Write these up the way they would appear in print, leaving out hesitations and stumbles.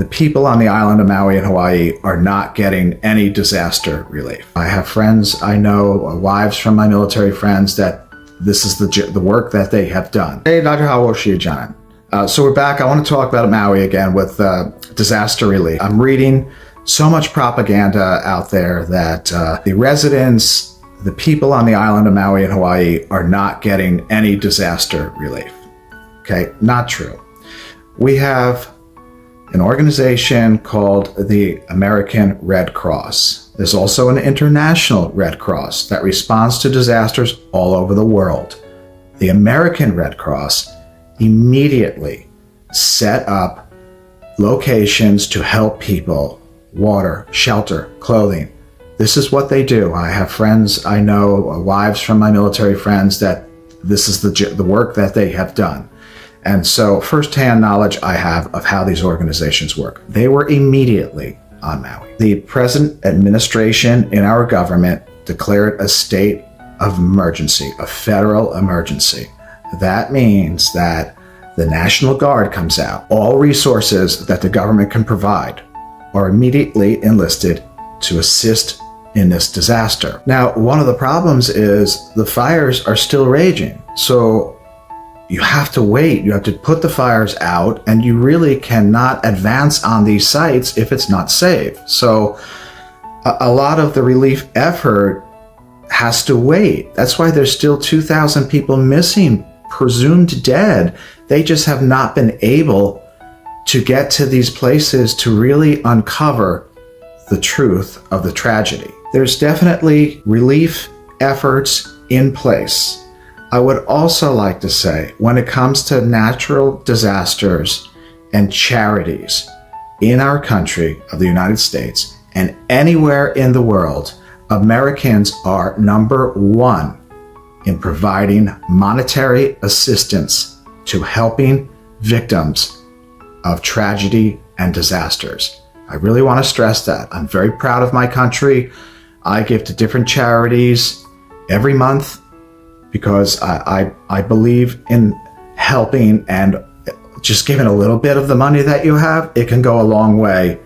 The people on the island of Maui in Hawaii are not getting any disaster relief. I have friends I know, wives from my military friends, that this is the work that they have done. Hey, Dr. How was young? So we're back. I want to talk about Maui again with disaster relief. I'm reading so much propaganda out there that the residents, the people on the island of Maui in Hawaii are not getting any disaster relief. Okay, not true. We have an organization called the American Red Cross. There's also an international Red Cross that responds to disasters all over the world. The American Red Cross immediately set up locations to help people, water, shelter, clothing. This is what they do. I have friends I know, wives from my military friends, that this is the work that they have done. And so firsthand knowledge I have of how these organizations work. They were immediately on Maui. The present administration in our government declared a state of emergency, a federal emergency. That means that the National Guard comes out. All resources that the government can provide are immediately enlisted to assist in this disaster. Now, one of the problems is the fires are still raging. So you have to wait, you have to put the fires out, and you really cannot advance on these sites if it's not safe. So a lot of the relief effort has to wait. That's why there's still 2,000 people missing, presumed dead. They just have not been able to get to these places to really uncover the truth of the tragedy. There's definitely relief efforts in place. I would also like to say, when it comes to natural disasters and charities in our country of the United States and anywhere in the world, Americans are number one in providing monetary assistance to helping victims of tragedy and disasters. I really want to stress that. I'm very proud of my country. I give to different charities every month, because I believe in helping, and just giving a little bit of the money that you have, it can go a long way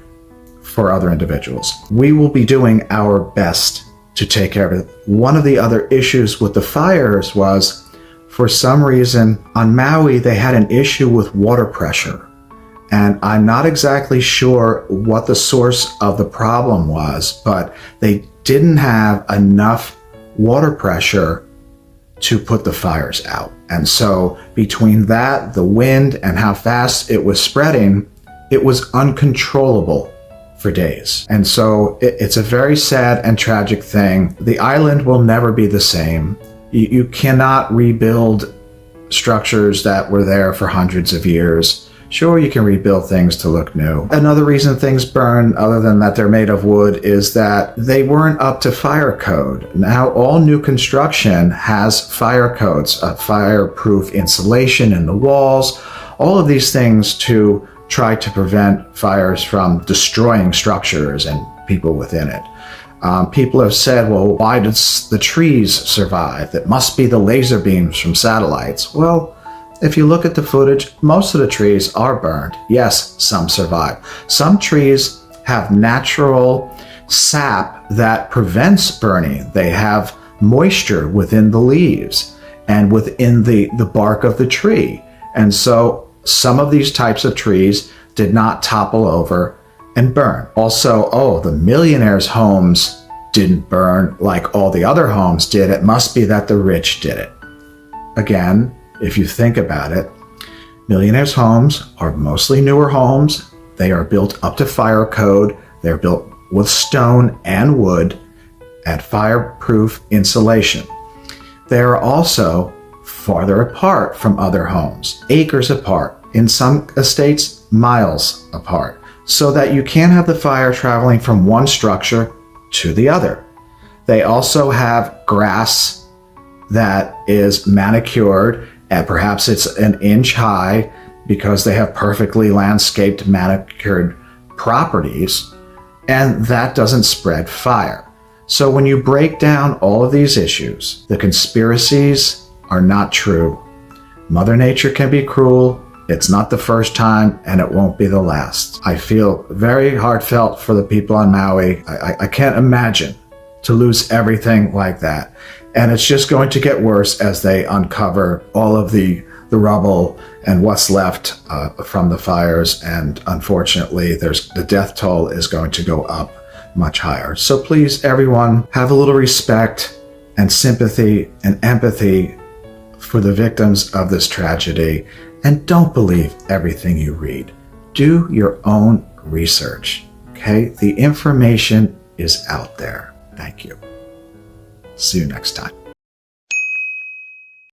for other individuals. We will be doing our best to take care of it. One of the other issues with the fires was, for some reason, on Maui, they had an issue with water pressure. And I'm not exactly sure what the source of the problem was, but they didn't have enough water pressure to put the fires out. And so between that, the wind, and how fast it was spreading, it was uncontrollable for days. And so it's a very sad and tragic thing. The island will never be the same. You cannot rebuild structures that were there for hundreds of years. Sure, you can rebuild things to look new. Another reason things burn, other than that they're made of wood, is that they weren't up to fire code. Now all new construction has fire codes, fireproof insulation in the walls, all of these things to try to prevent fires from destroying structures and people within it. People have said, well, why did the trees survive? It must be the laser beams from satellites. Well, if you look at the footage, most of the trees are burned. Yes, some survive. Some trees have natural sap that prevents burning. They have moisture within the leaves and within the bark of the tree. And so some of these types of trees did not topple over and burn. Also, the millionaires' homes didn't burn like all the other homes did. It must be that the rich did it. Again, if you think about it, millionaires' homes are mostly newer homes. They are built up to fire code. They're built with stone and wood and fireproof insulation. They are also farther apart from other homes, acres apart, in some estates miles apart, so that you can't have the fire traveling from one structure to the other. They also have grass that is manicured, and perhaps it's an inch high because they have perfectly landscaped, manicured properties, and that doesn't spread fire. So when you break down all of these issues, the conspiracies are not true. Mother Nature can be cruel, It's not the first time, and it won't be the last. I feel very heartfelt for the people on Maui. I can't imagine to lose everything like that. And it's just going to get worse as they uncover all of the rubble and what's left from the fires. And unfortunately, the death toll is going to go up much higher. So please, everyone, have a little respect and sympathy and empathy for the victims of this tragedy. And don't believe everything you read. Do your own research, okay? The information is out there. Thank you. See you next time.